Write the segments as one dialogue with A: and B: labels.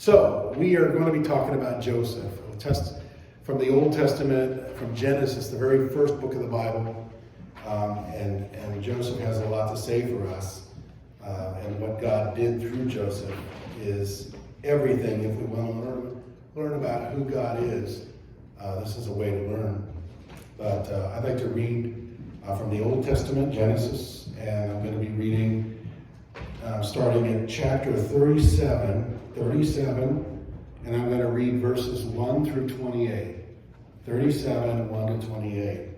A: So, we are going to be talking about Joseph, from the Old Testament, from Genesis, the very first book of the Bible. And Joseph has a lot to say for us. And what God did through Joseph is everything. If we want to learn about who God is, this is a way to learn. But I'd like to read from the Old Testament, Genesis, and I'm going to be reading starting at chapter 37, and I'm going to read verses 1 through 28. 37, 1 to 28.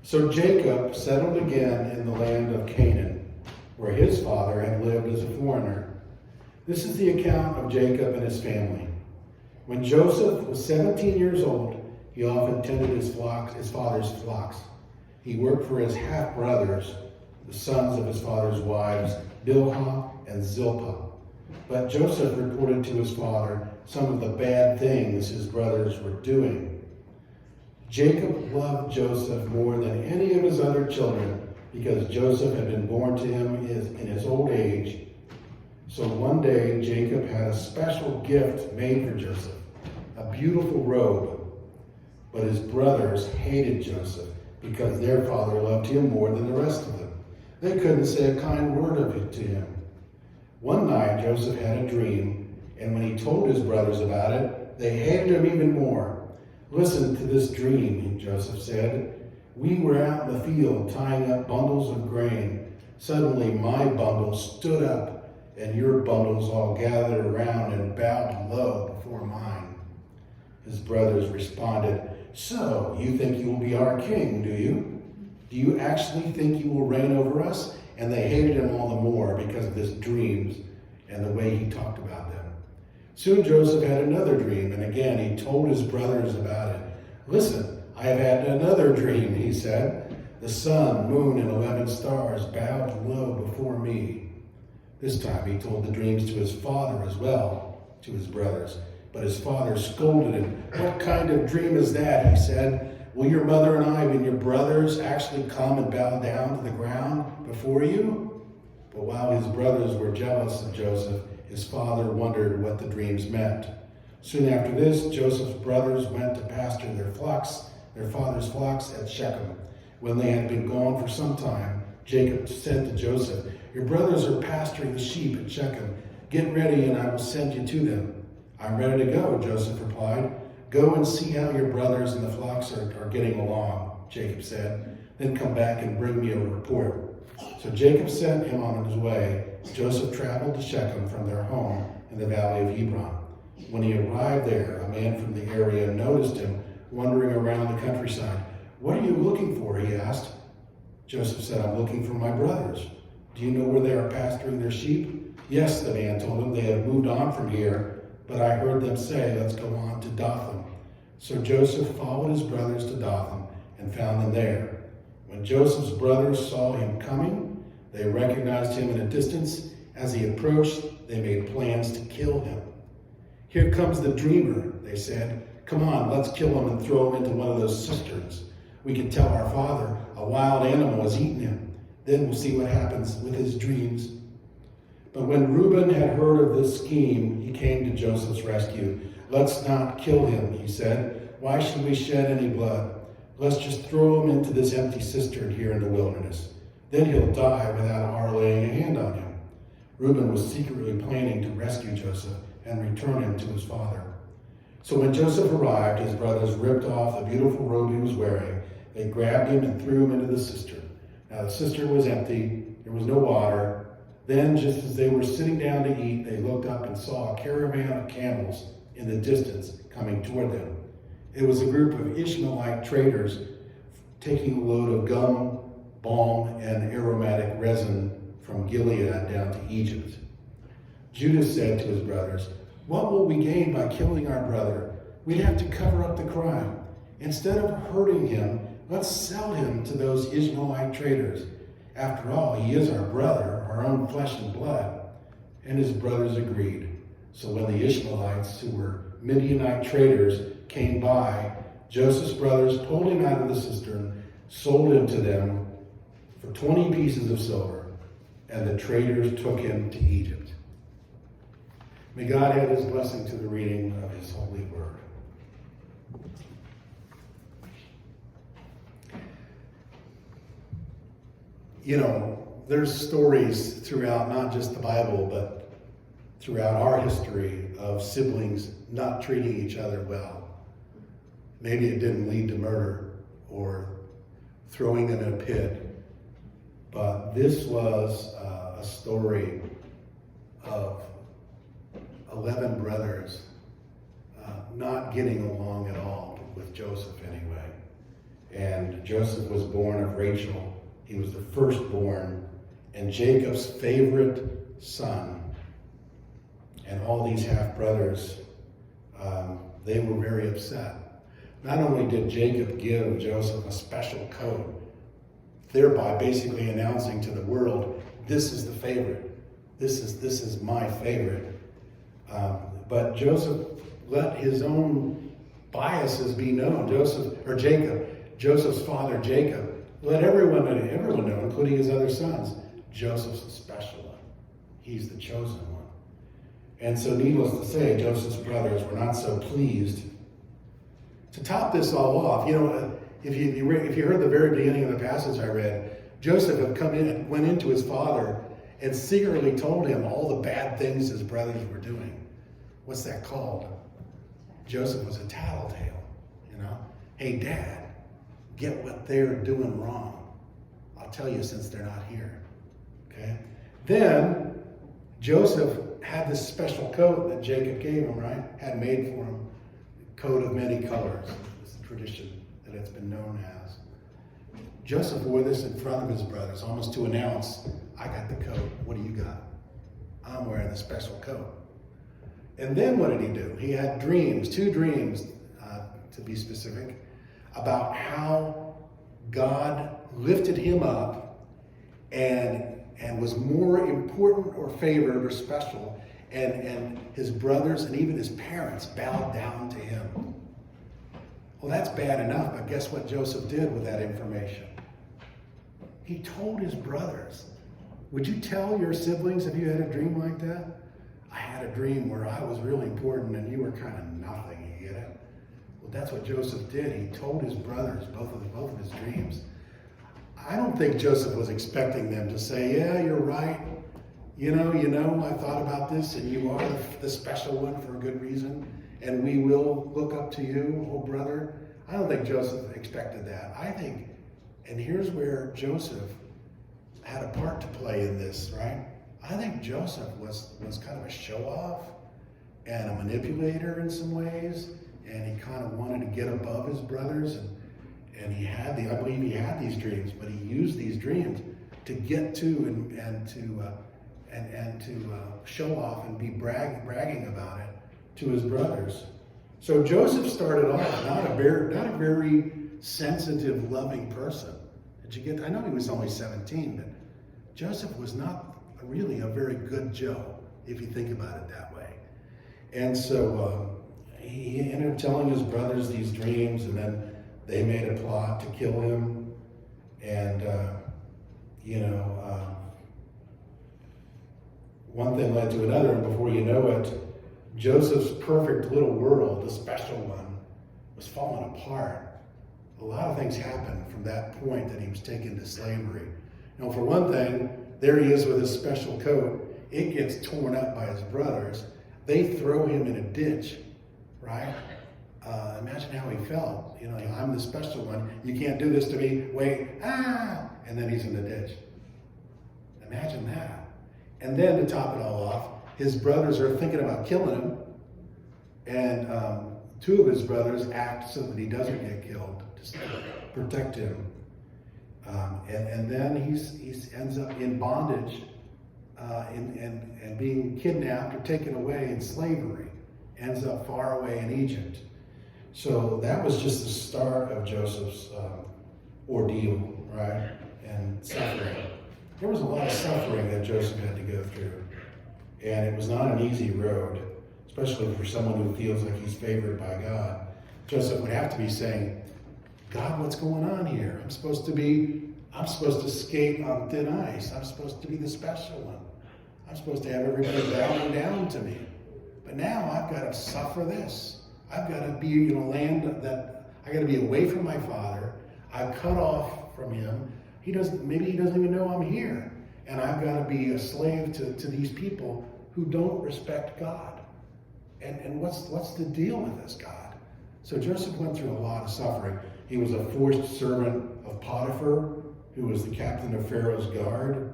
A: So Jacob settled again in the land of Canaan, where his father had lived as a foreigner. This is the account of Jacob and his family. When Joseph was 17 years old, he often tended his father's flocks. He worked for his half-brothers, the sons of his father's wives, Bilhah and Zilpah. But Joseph reported to his father some of the bad things his brothers were doing. Jacob loved Joseph more than any of his other children because Joseph had been born to him in his old age. So one day, Jacob had a special gift made for Joseph, a beautiful robe. But his brothers hated Joseph because their father loved him more than the rest of them. They couldn't say a kind word of it to him. One night, Joseph had a dream, and when he told his brothers about it, they hated him even more. "Listen to this dream," Joseph said. "We were out in the field tying up bundles of grain. Suddenly my bundle stood up, and your bundles all gathered around and bowed low before mine." His brothers responded, "So, you think you will be our king, do you? Do you actually think you will reign over us?" And they hated him all the more because of his dreams and the way he talked about them. Soon Joseph had another dream, and again he told his brothers about it. "Listen, I have had another dream," he said. "The sun, moon, and 11 stars bowed low before me." This time he told the dreams to his father as well, to his brothers. But his father scolded him. "What kind of dream is that?" he said. "Will your mother and I and your brothers actually come and bow down to the ground before you?" But while his brothers were jealous of Joseph, his father wondered what the dreams meant. Soon after this, Joseph's brothers went to pasture their father's flocks at Shechem. When they had been gone for some time, Jacob said to Joseph, "Your brothers are pasturing the sheep at Shechem. Get ready and I will send you to them." "I'm ready to go," Joseph replied. "Go and see how your brothers and the flocks are getting along," Jacob said. "Then come back and bring me a report." So Jacob sent him on his way. Joseph traveled to Shechem from their home in the valley of Hebron. When he arrived there, a man from the area noticed him wandering around the countryside. "What are you looking for?" he asked. Joseph said, "I'm looking for my brothers." "Do you know where they are pasturing their sheep?" "Yes," the man told him. "They have moved on from here, but I heard them say, 'Let's go on to Dothan.'" So Joseph followed his brothers to Dothan and found them there. When Joseph's brothers saw him coming, they recognized him in a distance. As he approached, they made plans to kill him. "Here comes the dreamer," they said. "Come on, let's kill him and throw him into one of those cisterns. We can tell our father a wild animal has eaten him. Then we'll see what happens with his dreams." But when Reuben had heard of this scheme, he came to Joseph's rescue. "Let's not kill him," he said. "Why should we shed any blood? Let's just throw him into this empty cistern here in the wilderness. Then he'll die without our laying a hand on him." Reuben was secretly planning to rescue Joseph and return him to his father. So when Joseph arrived, his brothers ripped off the beautiful robe he was wearing. They grabbed him and threw him into the cistern. Now the cistern was empty. There was no water. Then, just as they were sitting down to eat, they looked up and saw a caravan of camels in the distance coming toward them. It was a group of Ishmaelite traders taking a load of gum, balm, and aromatic resin from Gilead down to Egypt. Judah said to his brothers, "What will we gain by killing our brother? We'd have to cover up the crime. Instead of hurting him, let's sell him to those Ishmaelite traders. After all, he is our brother, our own flesh and blood." And his brothers agreed. So when the Ishmaelites, who were Midianite traders, came by, Joseph's brothers pulled him out of the cistern, sold him to them for 20 pieces of silver. and the traders took him to Egypt. May God add his blessing to the reading of his holy word. You know, there's stories throughout not just the Bible, but throughout our history of siblings not treating each other well. Maybe it didn't lead to murder or throwing in a pit, but this was a story of 11 brothers not getting along at all, with Joseph anyway. And Joseph was born of Rachel. He was the firstborn and Jacob's favorite son. And all these half-brothers, they were very upset. Not only did Jacob give Joseph a special coat, thereby basically announcing to the world, this is the favorite. This is my favorite. But Joseph let his own biases be known. Joseph's father Jacob, let everyone know, including his other sons, Joseph's the special one. He's the chosen one. And so needless to say, Joseph's brothers were not so pleased. To top this all off, you know, if you heard the very beginning of the passage I read, Joseph had went into his father and secretly told him all the bad things his brothers were doing. What's that called? Joseph was a tattletale, you know. Hey, Dad, get what they're doing wrong. I'll tell you since they're not here, okay? Then Joseph had this special coat that Jacob gave him, right? Had made for him. Coat of many colors. It's the tradition that it's been known as. Joseph wore this in front of his brothers, almost to announce, I got the coat. What do you got? I'm wearing the special coat. And then what did he do? He had dreams, 2 dreams, to be specific, about how God lifted him up and was more important or favored or special, and his brothers and even his parents bowed down to him. Well, that's bad enough, but guess what Joseph did with that information? He told his brothers. Would you tell your siblings if you had a dream like that? I had a dream where I was really important and you were kind of nothing, you get it? Well, that's what Joseph did. He told his brothers both of his dreams. I don't think Joseph was expecting them to say, yeah, you're right. You know, I thought about this and you are the special one for a good reason. And we will look up to you, oh brother. I don't think Joseph expected that. I think, and here's where Joseph had a part to play in this, right? I think Joseph was kind of a show-off and a manipulator in some ways. And he kind of wanted to get above his brothers. And I believe he had these dreams, but he used these dreams to get to and to show off and be bragging about it to his brothers. So Joseph started off not a very sensitive, loving person. Did you get? I know he was only 17, but Joseph was not really a very good Joe, if you think about it that way. And so he ended up telling his brothers these dreams, and then they made a plot to kill him. And one thing led to another, and before you know it, Joseph's perfect little world, the special one, was falling apart. A lot of things happened from that point that he was taken to slavery. Now, for one thing, there he is with his special coat. It gets torn up by his brothers. They throw him in a ditch, right? Imagine how he felt. You know, I'm the special one. You can't do this to me. Wait, and then he's in the ditch. Imagine that. And then to top it all off, his brothers are thinking about killing him. And 2 of his brothers act so that he doesn't get killed to protect him. And then he ends up in bondage and being kidnapped or taken away in slavery. Ends up far away in Egypt. So that was just the start of Joseph's ordeal, right? And suffering. There was a lot of suffering that Joseph had to go through. And it was not an easy road, especially for someone who feels like he's favored by God. Joseph would have to be saying, God, what's going on here? I'm supposed to be I'm supposed to skate on thin ice. I'm supposed to be the special one. I'm supposed to have everybody bowing down to me. But now I've got to suffer this. I've got to be in a land that I got to be away from my father. I'm cut off from him. Maybe he doesn't even know I'm here. And I've got to be a slave to these people who don't respect God. And what's the deal with this, God? So Joseph went through a lot of suffering. He was a forced servant of Potiphar, who was the captain of Pharaoh's guard.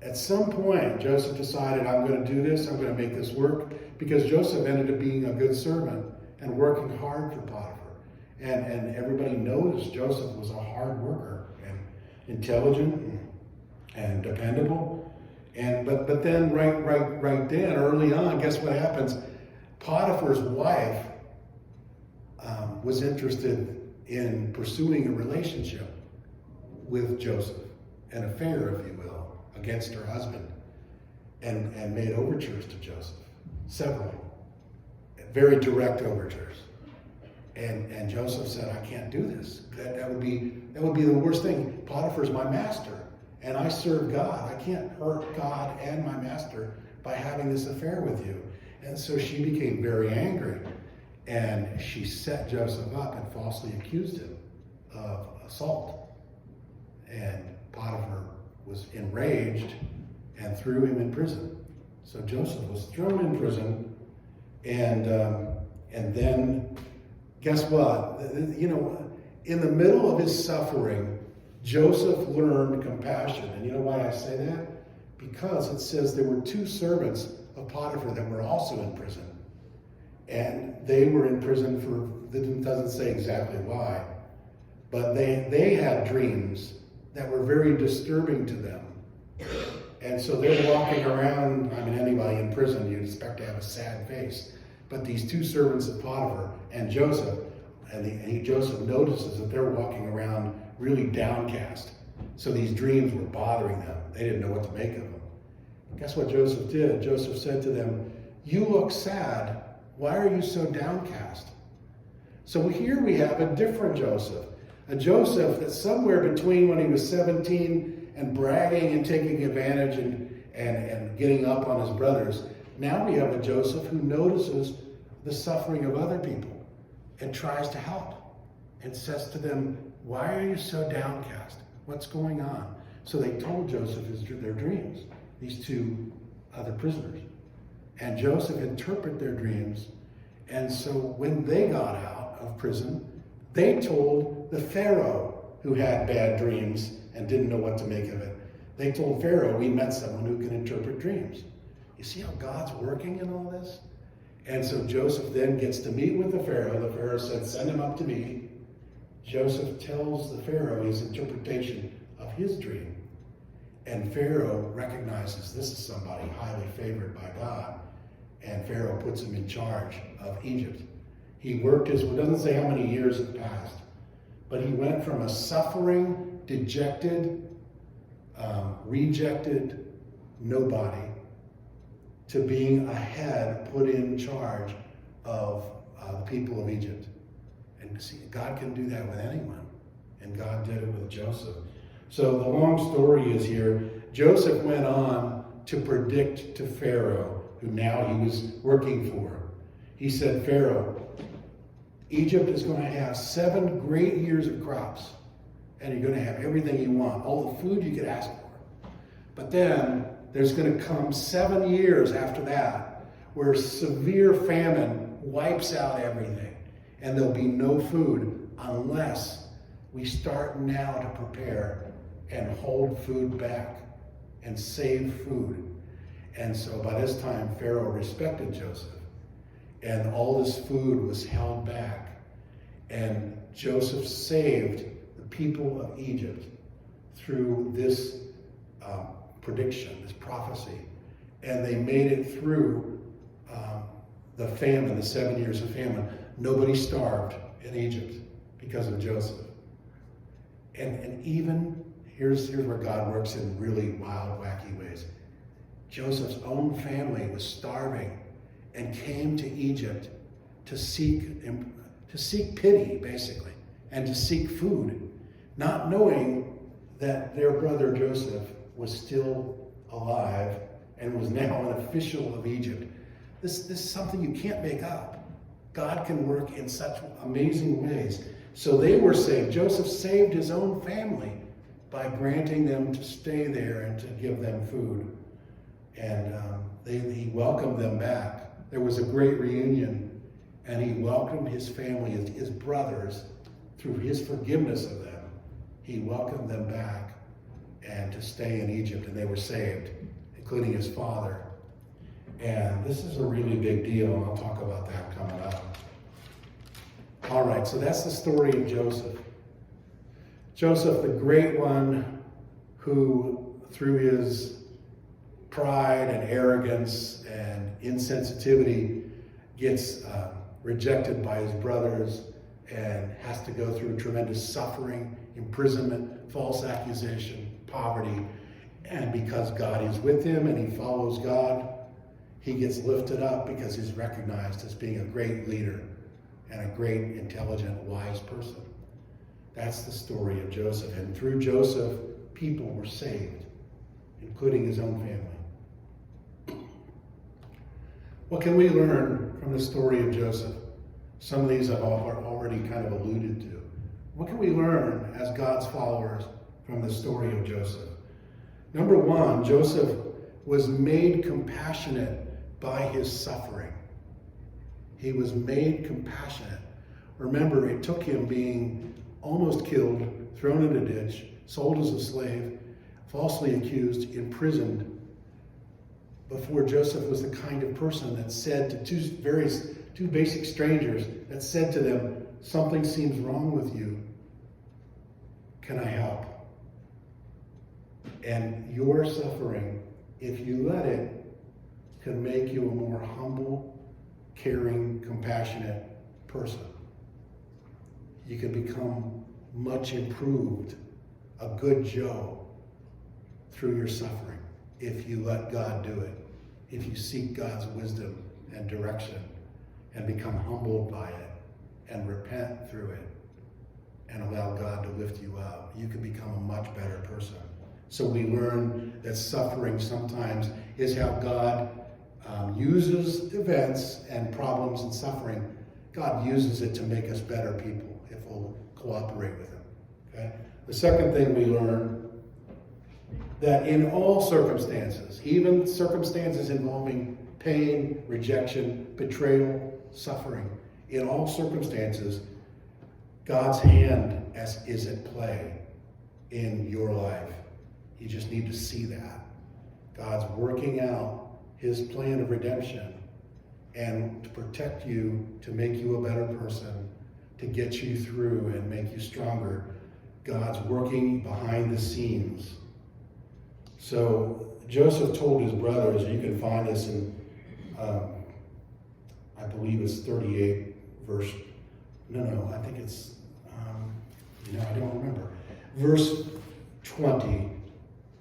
A: At some point, Joseph decided, I'm going to do this, I'm going to make this work, because Joseph ended up being a good servant and working hard for Potiphar. And everybody knows Joseph was a hard worker and intelligent and dependable. But then right then, early on, guess what happens? Potiphar's wife was interested in pursuing a relationship with Joseph, an affair, if you will, against her husband, and made overtures to Joseph, several, very direct overtures. And Joseph said, I can't do this. That would be the worst thing. Potiphar's my master, and I serve God. I can't hurt God and my master by having this affair with you. And so she became very angry, and she set Joseph up and falsely accused him of assault. And Potiphar was enraged and threw him in prison. So Joseph was thrown in prison, and then guess what? In the middle of his suffering, Joseph learned compassion. And you know why I say that? Because it says there were two servants of Potiphar that were also in prison. And they were in prison it doesn't say exactly why, but they had dreams that were very disturbing to them. And so they're walking around. Anybody in prison, you'd expect to have a sad face. But these two servants of Potiphar and Joseph, Joseph notices that they're walking around really downcast. So these dreams were bothering them. They didn't know what to make of them. Guess what Joseph did? Joseph said to them, you look sad. Why are you so downcast? So here we have a different Joseph. A Joseph that's somewhere between when he was 17 and bragging and taking advantage and getting up on his brothers. Now we have a Joseph who notices the suffering of other people and tries to help and says to them, why are you so downcast? What's going on? So they told Joseph their dreams, these two other prisoners. And Joseph interpreted their dreams. And so when they got out of prison, they told the Pharaoh, who had bad dreams and didn't know what to make of it. They told Pharaoh, we met someone who can interpret dreams. You see how God's working in all this? And so Joseph then gets to meet with the Pharaoh. The Pharaoh said, send him up to me. Joseph tells the Pharaoh his interpretation of his dream. And Pharaoh recognizes this is somebody highly favored by God. And Pharaoh puts him in charge of Egypt. He worked it doesn't say how many years have passed, but he went from a suffering, dejected, rejected nobody to being a head put in charge of the people of Egypt. And see, God can do that with anyone. And God did it with Joseph. So the long story is here, Joseph went on to predict to Pharaoh, who now he was working for. He said, Pharaoh, Egypt is going to have 7 great years of crops. And you're going to have everything you want, all the food you could ask for. But then there's going to come 7 years after that where severe famine wipes out everything. And there'll be no food unless we start now to prepare and hold food back and save food. And so by this time, Pharaoh respected Joseph. And all this food was held back. And Joseph saved the people of Egypt through this prediction, this prophecy. And they made it through the famine, the 7 years of famine. Nobody starved in Egypt because of Joseph. And even, here's where God works in really wild, wacky ways. Joseph's own family was starving and came to Egypt to seek pity, basically, and to seek food. not knowing that their brother Joseph was still alive and was now an official of Egypt. This is something you can't make up. God can work in such amazing ways. So they were saved. Joseph saved his own family by granting them to stay there and to give them food. And he welcomed them back. There was a great reunion, and he welcomed his family, his brothers, through his forgiveness of them. He welcomed them back and to stay in Egypt, and they were saved, including his father. And this is a really big deal, and I'll talk about that coming up. All right, so that's the story of Joseph. Joseph, the great one, who through his pride and arrogance and insensitivity gets rejected by his brothers and has to go through tremendous suffering, imprisonment, false accusation, poverty. And because God is with him and he follows God, he gets lifted up because he's recognized as being a great leader and a great, intelligent, wise person. That's the story of Joseph. And through Joseph, people were saved, including his own family. What can we learn from the story of Joseph? Some of these I've already kind of alluded to. What can we learn as God's followers from the story of Joseph? Number one, Joseph was made compassionate by his suffering. He was made compassionate. Remember, it took him being almost killed, thrown in a ditch, sold as a slave, falsely accused, imprisoned, before Joseph was the kind of person that said to two basic strangers, that said to them, "Something seems wrong with you. Can I help?" And your suffering, if you let it, can make you a more humble, caring, compassionate person. You can become much improved, a good Joe, through your suffering, if you let God do it, if you seek God's wisdom and direction and become humbled by it and repent through it and allow God to lift you up, you can become a much better person. So we learn that suffering sometimes is how God uses events and problems and suffering. God uses it to make us better people if we'll cooperate with him. Okay? The second thing we learn, that in all circumstances, even circumstances involving pain, rejection, betrayal, suffering, in all circumstances, God's hand is at play in your life. You just need to see that. God's working out his plan of redemption and to protect you, to make you a better person, to get you through and make you stronger. God's working behind the scenes. So Joseph told his brothers, you can find this in, I believe it's 38 verse, I think it's, I don't remember. Verse 20,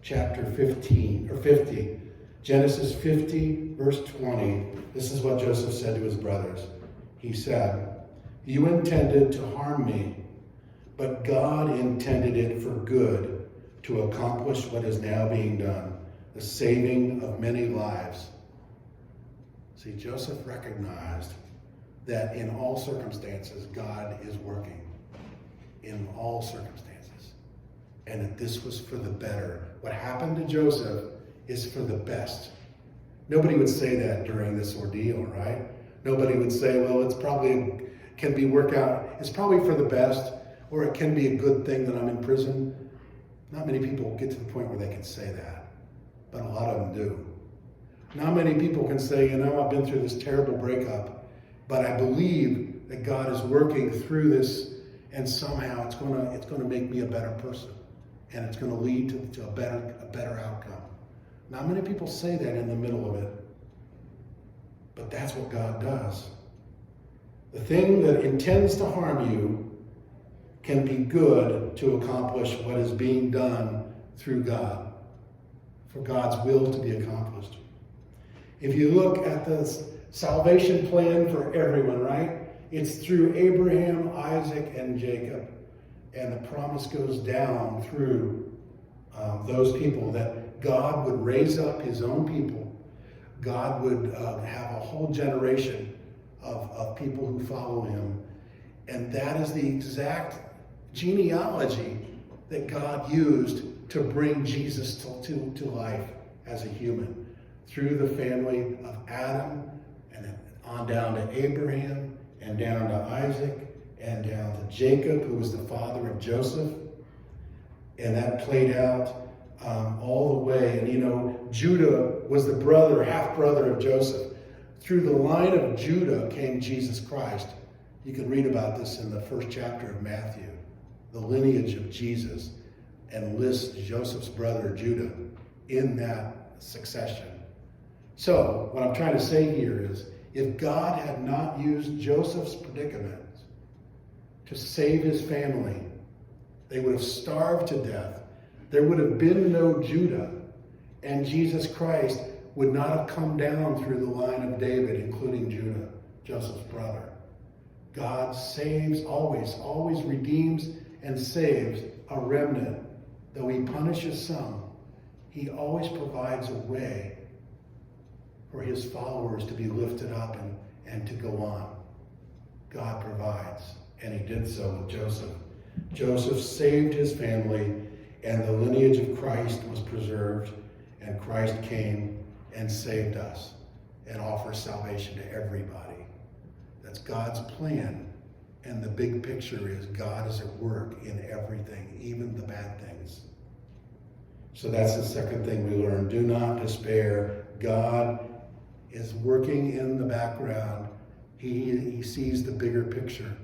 A: chapter 15, or 50. Genesis 50, verse 20. This is what Joseph said to his brothers. He said, "You intended to harm me, but God intended it for good, to accomplish what is now being done, the saving of many lives." See, Joseph recognized that in all circumstances, God is working. In all circumstances. And that this was for the better. What happened to Joseph is for the best. Nobody would say that during this ordeal, right? Nobody would say, well, it's probably it's probably for the best, or it can be a good thing that I'm in prison. Not many people get to the point where they can say that, but a lot of them do. Not many people can say, I've been through this terrible breakup, but I believe that God is working through this, and somehow it's going to make me a better person, and it's going to lead to a better outcome. Not many people say that in the middle of it, but that's what God does. The thing that intends to harm you can be good to accomplish what is being done through God, for God's will to be accomplished. If you look at the salvation plan for everyone, right? It's through Abraham, Isaac, and Jacob. and the promise goes down through those people that God would raise up his own people. God would have a whole generation of people who follow him. And that is the exact genealogy that God used to bring Jesus to life as a human, through the family of Adam, and then on down to Abraham, and down to Isaac, and down to Jacob, who was the father of Joseph. And that played out all the way. And Judah was the half-brother of Joseph. Through the line of Judah came Jesus Christ. You can read about this in the first chapter of Matthew, the lineage of Jesus, and lists Joseph's brother Judah in that succession. So, what I'm trying to say here is, if God had not used Joseph's predicament to save his family, they would have starved to death. There would have been no Judah, and Jesus Christ would not have come down through the line of David, including Judah, Joseph's brother. God saves always redeems and saves a remnant. Though he punishes some, he always provides a way for his followers to be lifted up and to go on. God provides, and he did so with Joseph. Joseph saved his family, and the lineage of Christ was preserved, and Christ came and saved us and offers salvation to everybody. That's God's plan, and the big picture is God is at work in everything, even the bad things. So that's the second thing we learn. Do not despair. God is working in the background. He sees the bigger picture,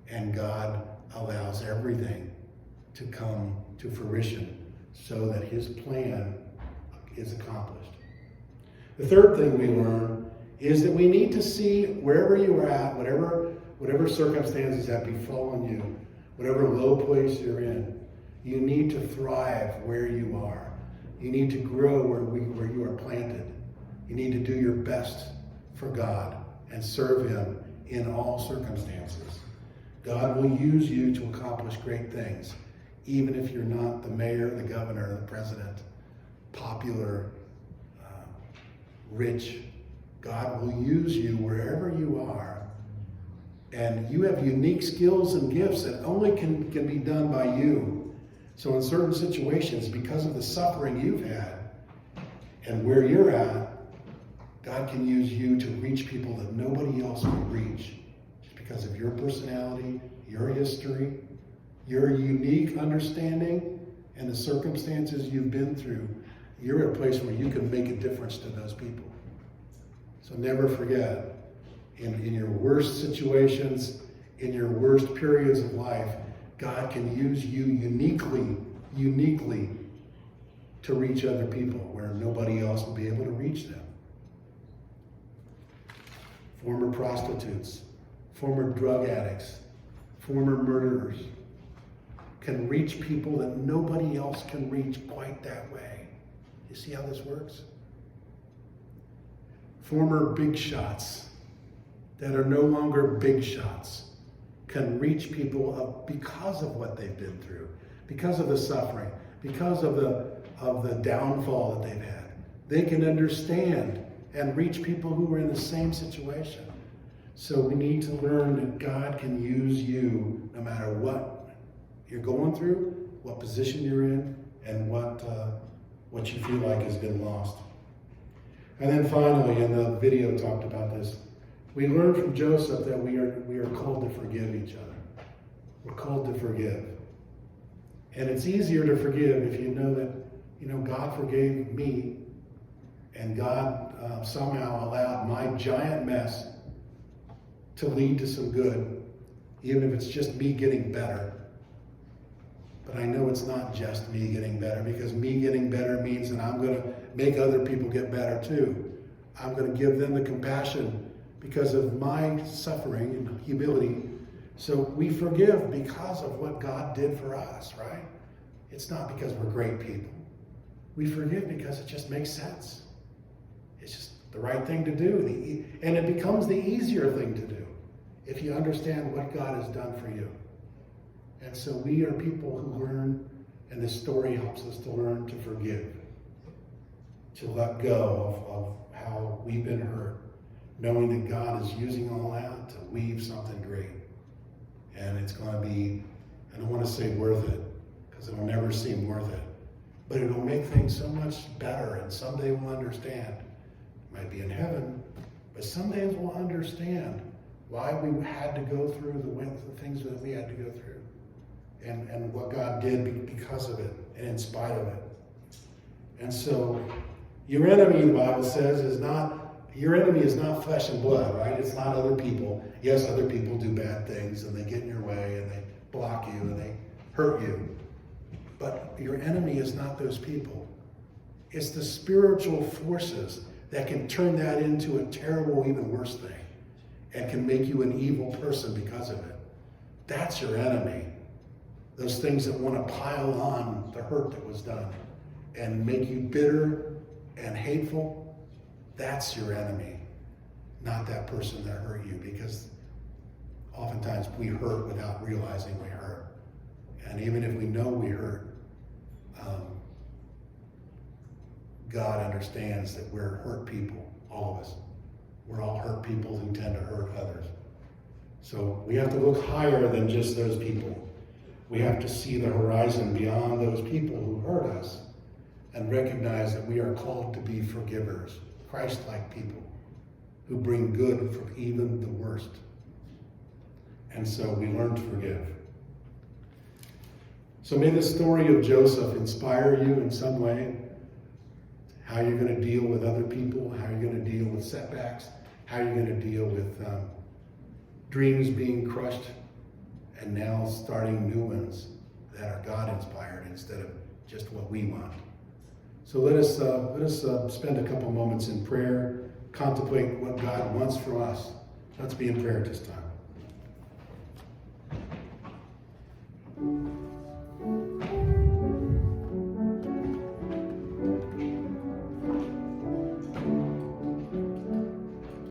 A: and God allows everything to come to fruition so that his plan is accomplished. The third thing we learn is that we need to see wherever you are at, whatever circumstances have befallen you, whatever low place you're in, you need to thrive where you are. You need to grow where you are planted. You need to do your best for God and serve him in all circumstances. God will use you to accomplish great things, even if you're not the mayor, the governor, the president, popular, rich. God will use you wherever you are. And you have unique skills and gifts that only can be done by you. So in certain situations, because of the suffering you've had and where you're at, God can use you to reach people that nobody else will reach. Just because of your personality, your history, your unique understanding, and the circumstances you've been through, you're at a place where you can make a difference to those people. So never forget, in your worst situations, in your worst periods of life, God can use you uniquely to reach other people where nobody else will be able to reach them. Former prostitutes, former drug addicts, former murderers can reach people that nobody else can reach quite that way. You see how this works? Former big shots that are no longer big shots can reach people because of what they've been through, because of the suffering, because of the downfall that they've had. They can understand and reach people who are in the same situation. So we need to learn that God can use you no matter what you're going through, what position you're in, and what you feel like has been lost. And then finally, and the video talked about this, we learned from Joseph that we are called to forgive each other. We're called to forgive. And it's easier to forgive if you know that, God forgave me, and God somehow allowed my giant mess to lead to some good, even if it's just me getting better. But I know it's not just me getting better, because me getting better means that I'm going to make other people get better too. I'm going to give them the compassion because of my suffering and humility. So we forgive because of what God did for us, right? It's not because we're great people. We forgive because it just makes sense. It's just the right thing to do. And it becomes the easier thing to do if you understand what God has done for you. And so we are people who learn, and this story helps us to learn to forgive, to let go of how we've been hurt, knowing that God is using all that to weave something great. And it's going to be, I don't want to say worth it, because it'll never seem worth it, but it'll make things so much better, and someday we'll understand. It might be in heaven, but someday we'll understand why we had to go through the things that we had to go through, and what God did because of it, and in spite of it. And so, your enemy, the Bible says, is not flesh and blood, right? It's not other people. Yes, other people do bad things, and they get in your way, and they block you, and they hurt you. But your enemy is not those people. It's the spiritual forces that can turn that into a terrible, even worse thing, and can make you an evil person because of it. That's your enemy. Those things that want to pile on the hurt that was done and make you bitter and hateful, that's your enemy, not that person that hurt you, because oftentimes we hurt without realizing we hurt. And even if we know we hurt, God understands that we're hurt people, all of us. We're all hurt people who tend to hurt others. So we have to look higher than just those people. We have to see the horizon beyond those people who hurt us and recognize that we are called to be forgivers, Christ-like people who bring good from even the worst. And so we learn to forgive. So may the story of Joseph inspire you in some way, how you're going to deal with other people, how you're going to deal with setbacks, how you're going to deal with dreams being crushed, and now starting new ones that are God-inspired instead of just what we want. So let us spend a couple moments in prayer, contemplate what God wants from us. Let's be in prayer at this time.